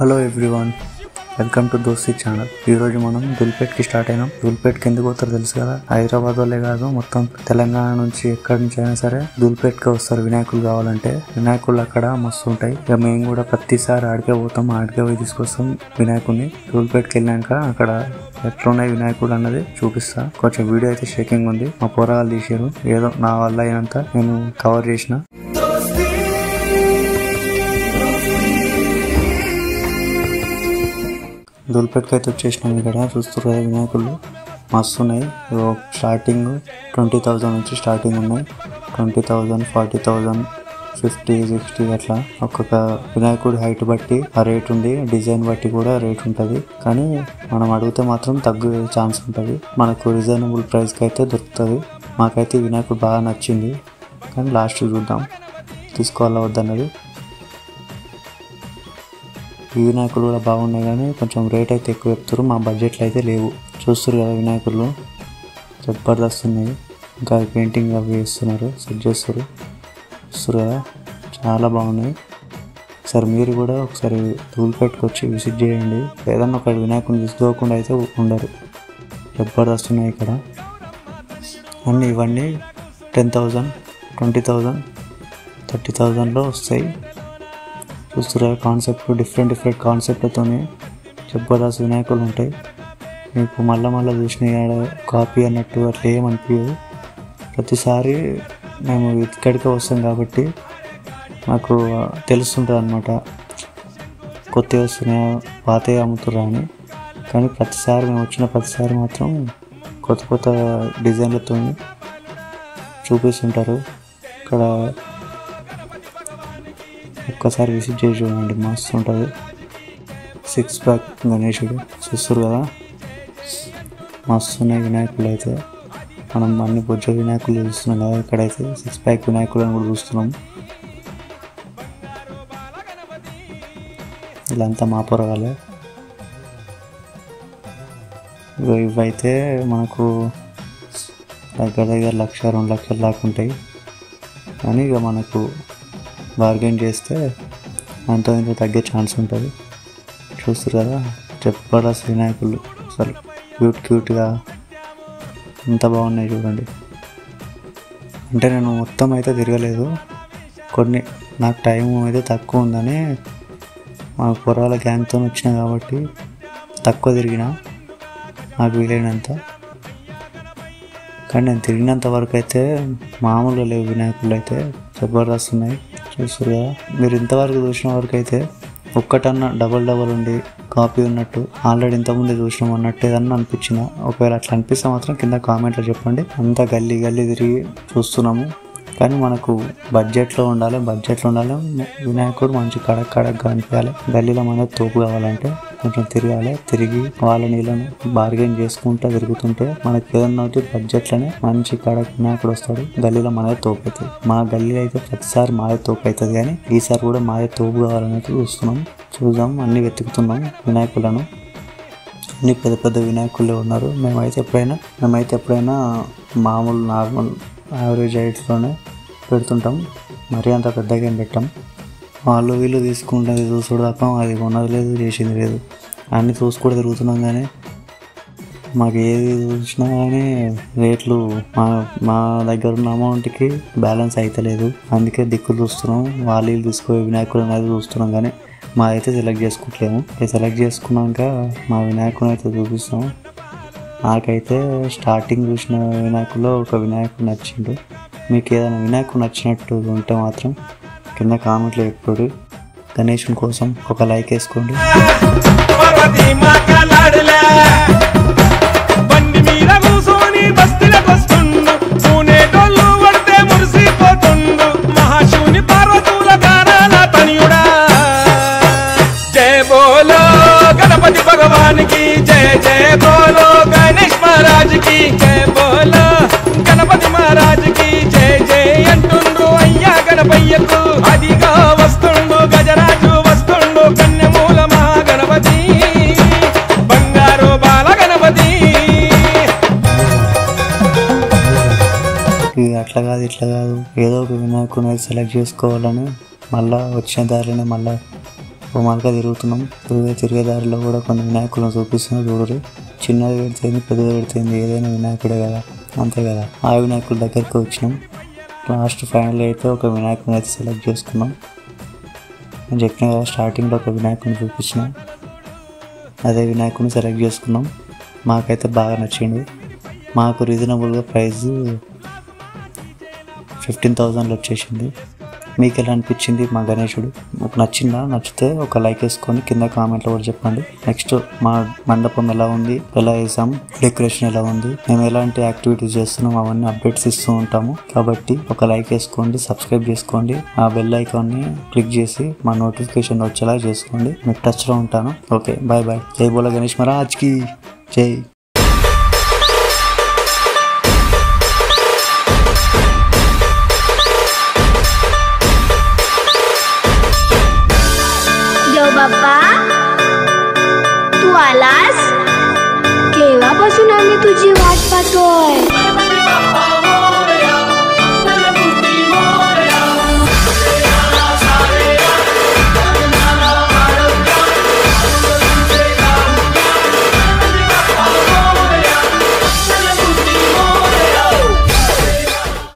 Hello everyone, welcome to Dosti channel. ఈరోజు మనం దుల్పేట్కి start అయినాం. దుల్పేట్కి ఎందుకు పోతారో తెలుసు కదా, హైదరాబాద్ వాళ్ళే కాదు మొత్తం తెలంగాణ నుంచి ఎక్కడి నుంచి అయినా సరే దుల్పేట్కి వస్తారు వినాయకులు కావాలంటే. వినాయకులు అక్కడ మస్తు ఉంటాయి. ఇక మేము కూడా ప్రతిసారి ఆడికే పోతాం, ఆడికే పోయి తీసుకొస్తాం వినాయకుడిని. దుల్పేట్కి వెళ్ళాక అక్కడ ఎట్లున్నాయి వినాయకుడు అన్నది చూపిస్తా. కొంచెం వీడియో అయితే షేకింగ్ ఉంది, మా పోరగాళ్ళు తీసారు. ఏదో నా వల్ల అయినంత నేను కవర్ చేసిన. దుల్పేట్కి అయితే వచ్చేసినాం. ఇక్కడ చూస్తారు కదా వినాయకులు మస్తు ఉన్నాయి. స్టార్టింగ్ 20,000 నుంచి స్టార్టింగ్ ఉన్నాయి. 20,000, 40,000, 50, 60 అట్లా ఒక్కొక్క వినాయకుడి హైట్ బట్టి ఆ రేట్ ఉంది. డిజైన్ బట్టి కూడా రేట్ ఉంటుంది. కానీ మనం అడిగితే మాత్రం తగ్గే ఛాన్స్ ఉంటుంది. మనకు రీజనబుల్ ప్రైస్కి అయితే దొరుకుతుంది. మాకైతే వినాయకుడు బాగా నచ్చింది, కానీ లాస్ట్ చూద్దాం తీసుకోవాలా వద్దన్నది. ఈ వినాయకులు కూడా బాగున్నాయి, కానీ కొంచెం రేట్ అయితే ఎక్కువ చెప్తారు. మా బడ్జెట్లో అయితే లేవు. చూస్తారు కదా వినాయకులు జబర్దస్త్ ఉన్నాయి. ఇంకా పెయింటింగ్ అవి వేస్తున్నారు, సెట్ చేస్తారు. చూస్తారు కదా చాలా బాగున్నాయి. ఒకసారి మీరు కూడా ఒకసారి దుల్పేట్కి వచ్చి విజిట్ చేయండి. ఏదన్నా ఒక వినాయకుని తీసుకోకుండా అయితే ఉండరు. జబర్దస్త్ ఉన్నాయి ఇక్కడ అన్నీ. ఇవన్నీ 10,000, 20,000, 30,000లో వస్తాయి. చూస్తురా కాన్సెప్ట్, డిఫరెంట్ కాన్సెప్ట్తో జబర్దస్త్ వినాయకులు ఉంటాయి. మీకు మళ్ళీ చూసిన కాపీ అన్నట్టు అట్లా ఏమనిపించదు. ప్రతిసారి మేము ఇక్కడికే వస్తాం కాబట్టి మాకు తెలుస్తుంటుంది అన్నమాట, కొత్తవి వస్తున్నాయా పాతవి అమ్ముతురా అని. కానీ ప్రతిసారి మేము వచ్చిన ప్రతిసారి మాత్రం కొత్త డిజైన్లతో చూపిస్తుంటారు. ఇక్కడ ఒక్కసారి విజిట్ చేసి చూడండి, మస్తు ఉంటుంది. 6 ప్యాక్ గణేశుడు చూస్తారు కదా మస్తు ఉన్నాయి వినాయకులు అయితే. మనం అన్ని బొజ్జ వినాయకులు చూస్తున్నాం కదా, ఇక్కడైతే 6 ప్యాక్ వినాయకులు అని కూడా చూస్తున్నాం. ఇలాంతా మా పొరగాలే. ఇవైతే మనకు దగ్గర 1,00,000, 2,00,000 దాకా ఉంటాయి. కానీ ఇక మనకు బార్గెన్ చేస్తే అంత ఇంత తగ్గే ఛాన్స్ ఉంటుంది. చూస్తారు కదా జబర్దస్త్ వినాయకులు, అసలు క్యూట్గా ఎంత బాగున్నాయి చూడండి. అంటే నేను మొత్తం అయితే తిరగలేదు, కొన్ని నాకు టైం అయితే తక్కువ ఉందని మా పొరాల గ్యాంగ్తో వచ్చినా కాబట్టి తక్కువ తిరిగిన, నాకు వీలైనంత. కానీ నేను తిరిగినంత వరకు అయితే మామూలుగా లేవు వినాయకులు అయితే, జబర్దస్త్ ఉన్నాయి. చూస్తారు కదా మీరు ఇంతవరకు చూసిన వరకు అయితే ఒక్కటన్నా డబల్ ఉండి కాపీ ఉన్నట్టు ఆల్రెడీ ఇంతకుముందే చూసినాం అన్నట్టు ఏదన్నా అనిపించిందా? ఒకవేళ అట్లా అనిపిస్తే మాత్రం కింద కామెంట్లో చెప్పండి. అంతా గల్లీ తిరిగి చూస్తున్నాము, కానీ మనకు బడ్జెట్లో ఉండాలి. వినాయకుడు మంచి కడక్గా అనిపించాలి. గల్లీలో మనకు తోపు కావాలంటే కొంచెం తిరిగి వాళ్ళ నీళ్ళను బార్గెన్ చేసుకుంటూ తిరుగుతుంటే మనకి ఏదన్నా ఒకటి బడ్జెట్లోనే మంచి కడక్ వినాయకుడు వస్తాడు. గల్లీలో మనదే తోపు అవుతుంది. మా గల్లీ అయితే ప్రతిసారి మాదే తోపు అవుతుంది, కానీ ఈసారి కూడా మాదే తోపు కావాలనేది చూద్దాం. అన్ని వెతుకుతున్నాం వినాయకులను. అన్ని పెద్ద వినాయకులే ఉన్నారు. మేమైతే ఎప్పుడైనా మామూలు నార్మల్ యావరేజ్ హైట్లోనే పెడుతుంటాం, మరీ అంత పెద్దగా ఏం పెట్టాం. వాళ్ళు వీళ్ళు తీసుకుంటుంది చూసుడు తప్ప అది కొన్నది లేదు, చేసింది లేదు. అన్నీ చూసుకుంటూ తిరుగుతున్నాం, కానీ మాకు ఏది చూసినా కానీ రేట్లు మా దగ్గర ఉన్న అమౌంట్కి బ్యాలెన్స్ అవుతలేదు. అందుకే దిక్కులు చూస్తున్నాం. వాళ్ళు తీసుకో వినాయకుడు అనేది చూస్తున్నాం, కానీ మా అయితే సెలెక్ట్ చేసుకోవట్లేము. సెలెక్ట్ చేసుకున్నాక మా వినాయకుని అయితే చూపిస్తాం. నాకైతే స్టార్టింగ్ చూసిన వినాయకుల్లో ఒక వినాయకుడు నచ్చిండు. మీకు ఏదైనా వినాయకుడు నచ్చినట్టు ఉంటే మాత్రం కింద కామెంట్లో ఎప్పుడు గణేశుని కోసం ఒక లైక్ వేసుకోండి. गणपति भगवान की जय जय बोलो, गणेश महाराज की जय बोलो, गणपति महाराज की जय जय अंटुंडु अय्या गणपయ్యకు అదిగా వస్తుండు గజరాజు వస్తుండు కన్యమూల మహాగణపతి బంగారు బాల గణపతి. అట్లా కాదు ఏదో ఒక వినాయకుని సెలెక్ట్ చేసుకోవాలని మళ్ళీ వచ్చిన దారిని మళ్ళీ మాల్గా తిరుగుతున్నాం. తిరిగే దారిలో కూడా కొన్ని వినాయకులను చూపిస్తున్నారు చూడరు. చిన్నది పెడితేంది పెద్దది పెడితేంది ఏదైనా వినాయకుడే కదా, అంతే కదా. ఆ వినాయకుడి దగ్గరికి వచ్చినాం. లాస్ట్ ఫైనల్ అయితే ఒక వినాయకుని అయితే సెలెక్ట్ చేసుకున్నాం. నేను చెప్పిన కదా స్టార్టింగ్లో ఒక వినాయకుని చూపించిన, అదే వినాయకుని సెలెక్ట్ చేసుకున్నాం. మాకైతే బాగా నచ్చిండు. మాకు రీజనబుల్గా ప్రైస్ 15,000 వచ్చేసింది. మీకు ఎలా అనిపించింది మా గణేశుడు? మీకు నచ్చిందా? నచ్చితే ఒక లైక్ వేసుకొని కింద కామెంట్లో కూడా చెప్పండి. నెక్స్ట్ మా మండపం ఎలా ఉంది, ఎలా వేసాం, డెకరేషన్ ఎలా ఉంది, మేము ఎలాంటి యాక్టివిటీస్ చేస్తున్నాం అవన్నీ అప్డేట్స్ ఇస్తూ ఉంటాము. కాబట్టి ఒక లైక్ వేసుకోండి, సబ్స్క్రైబ్ చేసుకోండి, ఆ బెల్ ఐకాన్ని క్లిక్ చేసి మా నోటిఫికేషన్ వచ్చేలా చేసుకోండి. మీకు టచ్లో ఉంటాను. Okay, bye bye. జై బోలో గణేష్ మహారాజ్కి జై. बाप्पा, तू आलास? केव्हापासून आम्ही तुझी वाट पाहतोय.